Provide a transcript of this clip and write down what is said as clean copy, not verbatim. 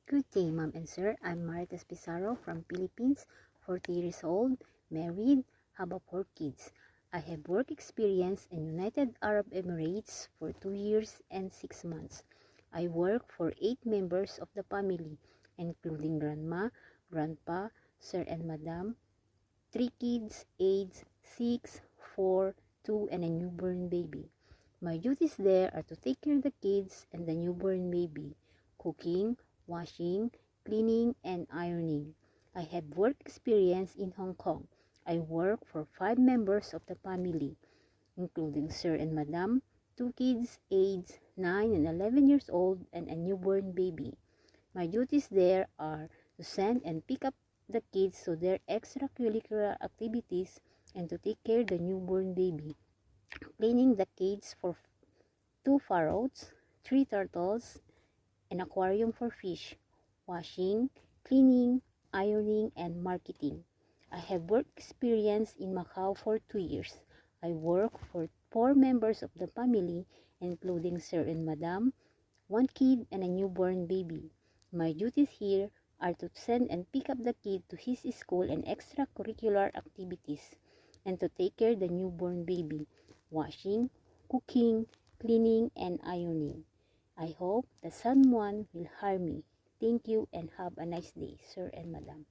Good day, Ma'am and Sir. I'm Marites Pizarro from Philippines, 40 years old, married, have 4 kids. I have work experience in United Arab Emirates for 2 years and 6 months. I work for 8 members of the family, including grandma, grandpa, sir and madam, 3 kids, aged 6, 4, 2, and a newborn baby. My duties there are to take care of the kids and the newborn baby, cooking, washing, cleaning, and ironing. I have work experience in Hong Kong. I work for 5 members of the family, including Sir and Madam, 2 kids aged 9 and 11 years old, and a newborn baby. My duties there are to send and pick up the kids to their extracurricular activities and to take care of the newborn baby, cleaning the cage for 2 parrots, 3 turtles, an aquarium for fish, washing, cleaning, ironing, and marketing. I have work experience in Macau for 2 years. I work for 4 members of the family, including Sir and Madam, 1 kid, and a newborn baby. My duties here are to send and pick up the kid to his school and extracurricular activities, and to take care of the newborn baby, washing, cooking, cleaning, and ironing. I hope that someone will hire me. Thank you and have a nice day, Sir and Madam.